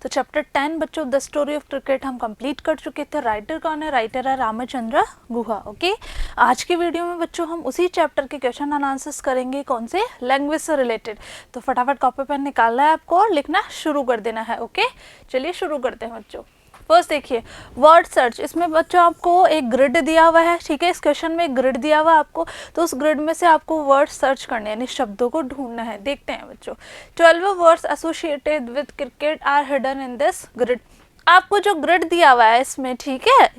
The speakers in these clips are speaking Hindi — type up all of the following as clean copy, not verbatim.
तो चैप्टर 10 बच्चों द स्टोरी ऑफ क्रिकेट हम कंप्लीट कर चुके थे। राइटर कौन है? राइटर है रामचंद्र गुहा। ओके, आज की वीडियो में बच्चों हम उसी चैप्टर के क्वेश्चन एंड आंसर्स करेंगे। कौन से? लैंग्वेज से रिलेटेड। तो फटाफट कॉपी पेन निकालना है आपको और लिखना शुरू कर देना है। ओके, चलिए शुरू करते हैं बच्चों। फर्स्ट देखिए वर्ड सर्च। इसमें बच्चों आपको एक ग्रिड दिया हुआ है, ठीक है। इस क्वेश्चन में एक ग्रिड दिया हुआ है आपको, तो उस ग्रिड में से आपको वर्ड सर्च करने यानी शब्दों को ढूंढना है। देखते हैं बच्चों। 12 words associated with cricket are hidden in this grid. आपको जो ग्रिड दिया हुआ है इसमें, ठीक है,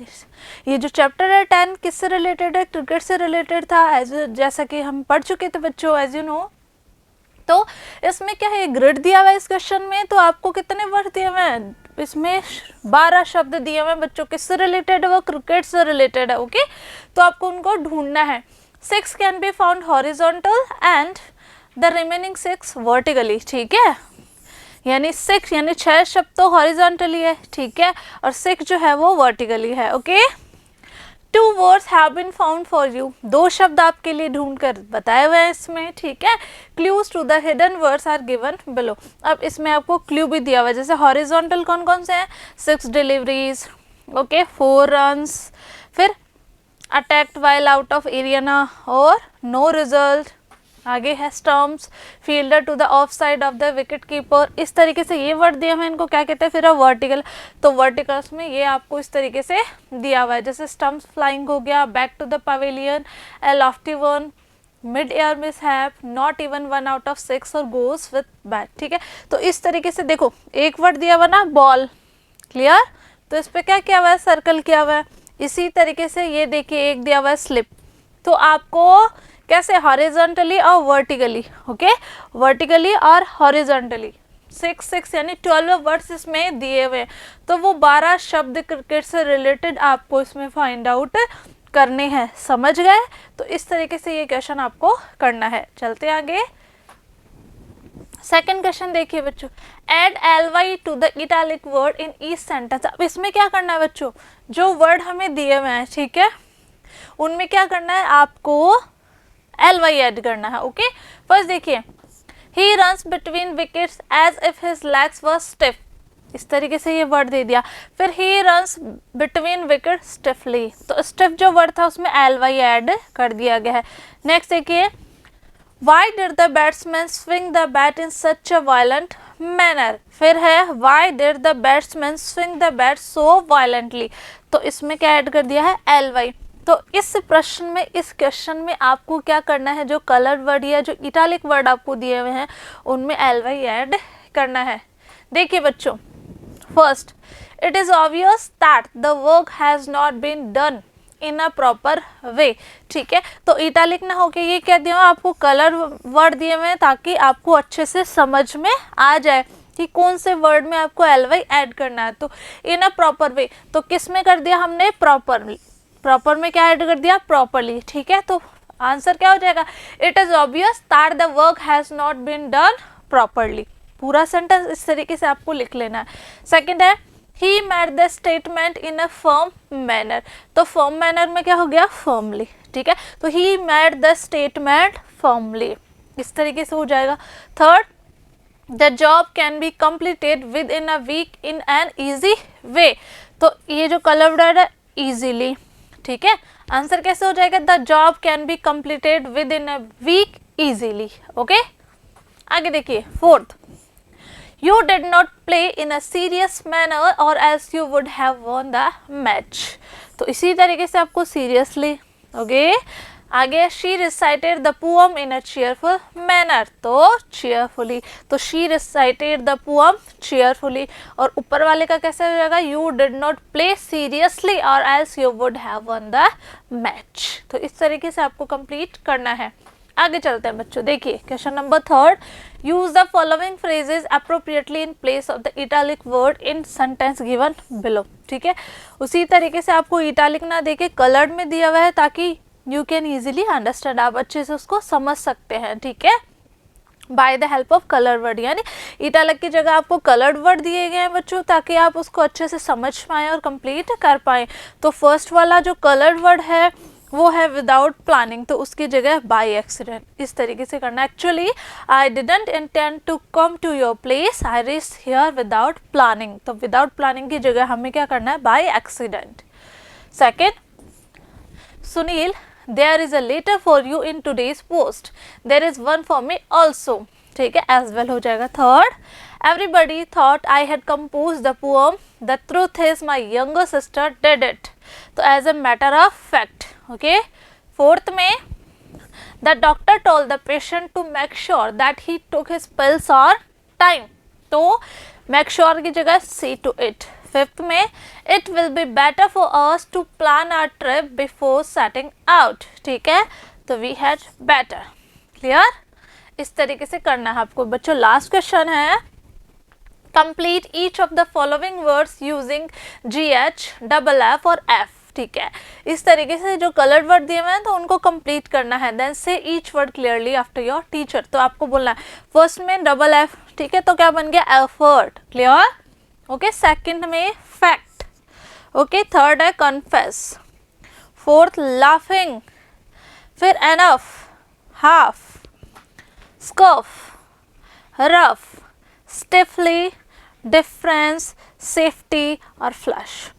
ये जो चैप्टर है 10 किससे रिलेटेड है? क्रिकेट से रिलेटेड था, जैसा कि हम पढ़ चुके थे बच्चों, एज यू नो। तो इसमें क्या है, ग्रिड दिया हुआ है इस क्वेश्चन में। तो आपको कितने वर्ड दिए हुए हैं? इसमें 12 शब्द दिए हुए हैं बच्चों। किससे रिलेटेड है? वो क्रिकेट से रिलेटेड है। ओके, तो आपको उनको ढूंढना है। 6 can be found horizontal and the remaining 6 vertically, ठीक है। यानी 6 यानी 6 शब्द तो हॉरिजॉन्टली है, ठीक है, और 6 जो है वो वर्टिकली है। Okay, 2 words have been found for you। 2 शब्द आपके लिए ढूंढ कर बताए हुए हैं इसमें, ठीक है। Clues to the hidden words are given below। अब इसमें आपको क्लू भी दिया हुआ है, जैसे हॉरिजॉन्टल कौन कौन से हैं? 6 डिलीवरीज, ओके, 4 रन्स, फिर अटैक्ड while आउट ऑफ एरियाना और नो रिजल्ट। आगे है stumps, fielder to the off side of the wicket keeper. इस तरीके से ये वर्ड दिए हुए हैं, इनको क्या कहते हैं? फिर वर्टिकल। तो वर्टिकल्स में ये आपको इस तरीके से दिया हुआ है, जैसे स्टम्प्स फ्लाइंग हो गया, back to the pavilion, a lofty one, mid air mishap, not even 1 out of 6 और गोज विद बैट, ठीक है। तो इस तरीके से देखो, एक वर्ड दिया हुआ ना बॉल, क्लियर। तो इस पर क्या किया हुआ है? सर्कल किया हुआ है। इसी तरीके से ये देखिए एक दिया हुआ है स्लिप। तो आपको कैसे? हॉरिजॉन्टली और वर्टिकली, ओके, वर्टिकली और हॉरिजॉन्टली। 6 यानी 12 वर्ड्स इसमें दिए हुए हैं। तो वो 12 शब्द क्रिकेट से रिलेटेड आपको इसमें फाइंड आउट करने हैं। समझ गए? तो इस तरीके से ये क्वेश्चन आपको करना है। चलते आगे। सेकंड क्वेश्चन देखिए बच्चों, add ly to the italic word in each sentence. अब इसमें क्या करना है बच्चों? जो वर्ड हमें दिए हुए हैं, ठीक है, उनमें क्या करना है? आपको ly ऐड करना है। ओके, फर्स्ट देखिए, he runs between wickets as if his legs were stiff. इस तरीके से ये वर्ड दे दिया। फिर he runs between wicket stiffly. तो स्टिफ जो वर्ड था उसमें ly ऐड कर दिया गया है। नेक्स्ट देखिए, why did the batsman swing the bat in such a violent manner. फिर है why did the batsman swing the bat so violently. तो इसमें क्या ऐड कर दिया है? ly। तो इस प्रश्न में, इस क्वेश्चन में आपको क्या करना है? जो कलर्ड वर्ड या जो इटैलिक वर्ड आपको दिए हुए हैं उनमें ly ऐड करना है। देखिए बच्चों, first, it is obvious that the work has not been done in a proper way, ठीक है। तो इटैलिक ना होके ये क्या दिया हुआ? आपको कलर वर्ड दिए हुए हैं ताकि आपको अच्छे से समझ में आ जाए कि कौन से वर्ड में आपको ly ऐड करना है। तो इन अ प्रॉपर वे, तो किस में कर दिया हमने? प्रॉपरली। प्रॉपर में क्या ऐड कर दिया? प्रॉपरली, ठीक है। तो आंसर क्या हो जाएगा? It is obvious that the work has not been done properly. पूरा सेंटेंस इस तरीके से आपको लिख लेना है। सेकंड है, he made the statement in a firm manner. तो फर्म मैनर में क्या हो गया? फर्मली, ठीक है। तो he made the statement firmly, इस तरीके से हो जाएगा। Third, the job can be completed within a week in an easy way. तो ये जो कलर वर्ड है ईजीली, ठीक है। आंसर कैसे हो जाएगा? The job can be completed within a week easily. Okay, आगे देखिए। Fourth, you did not play in a serious manner और else you would have won the match. तो इसी तरीके से आपको सीरियसली, ओके। आगे, she recited the poem in a cheerful manner. तो चीयरफुली, तो she recited the poem cheerfully. और ऊपर वाले का कैसे हो जाएगा? You did not play seriously और else you would have one the match. तो इस तरीके से आपको कंप्लीट करना है। आगे चलते हैं बच्चों। देखिए question number 3, use the following phrases appropriately in place of the italic word in sentence given below, ठीक है। उसी तरीके से आपको इटैलिक ना देके कलर्ड में दिया हुआ है ताकि यू कैन ईजिली अंडरस्टैंड, आप अच्छे से उसको समझ सकते हैं, ठीक है, by the help of colour word. यानी इटैलिक की जगह आपको कलर्ड वर्ड दिए गए हैं बच्चों ताकि आप उसको अच्छे से समझ पाएँ और कंप्लीट कर पाएँ। तो फर्स्ट वाला जो कलर्ड वर्ड है वो है विदाउट प्लानिंग, तो उसकी जगह बाय एक्सीडेंट, इस तरीके से करना। Actually I didn't intend to come to your place, I reached here without planning, तो विदाउट प्लानिंग की जगह हमें क्या करना है, by accident. Second, Sunil there is a letter for you in today's post, there is one for me also, ठीक है, एज वेल हो जाएगा। Third, everybody thought I had compose the poem, the truth is my younger sister did it, तो as a matter of fact, okay. Fourth में, the doctor told the patient to make sure that he took his pills on time, तो मेक श्योर की जगह सी टू इट। फिफ्थ में, it will be better for us to plan our trip before setting out, ठीक है, तो वी हैड बेटर। क्लियर, इस तरीके से करना है आपको बच्चों। लास्ट क्वेश्चन है, complete each of the following words using GH, double F और F, ठीक है। इस तरीके से जो कलर्ड वर्ड दिए हुए हैं तो उनको कंप्लीट करना है। देन से each word clearly after your teacher, तो आपको बोलना है फर्स्ट में डबल F, ठीक है, तो क्या बन गया, एफर्ट, क्लियर, ओके। सेकंड में फैक्ट, ओके। थर्ड है कन्फेस, फोर्थ लाफिंग, फिर enough, half, scuff, rough, stiffly, difference, safety और फ्लश।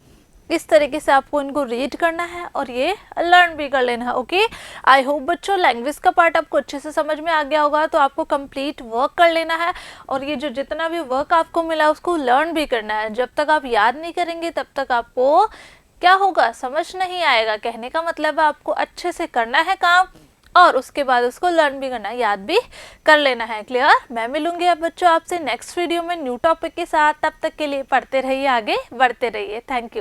इस तरीके से आपको इनको रीड करना है और ये लर्न भी कर लेना है, ओके। आई होप बच्चों लैंग्वेज का पार्ट आपको अच्छे से समझ में आ गया होगा, तो आपको कंप्लीट वर्क कर लेना है और ये जो जितना भी वर्क आपको मिला उसको लर्न भी करना है। जब तक आप याद नहीं करेंगे तब तक आपको क्या होगा, समझ नहीं आएगा। कहने का मतलब है आपको अच्छे से करना है काम और उसके बाद उसको लर्न भी करना है, याद भी कर लेना है। क्लियर, मैं मिलूंगी अब बच्चों आपसे नेक्स्ट वीडियो में न्यू टॉपिक के साथ। तब तक के लिए पढ़ते रहिए, आगे बढ़ते रहिए। Thank you.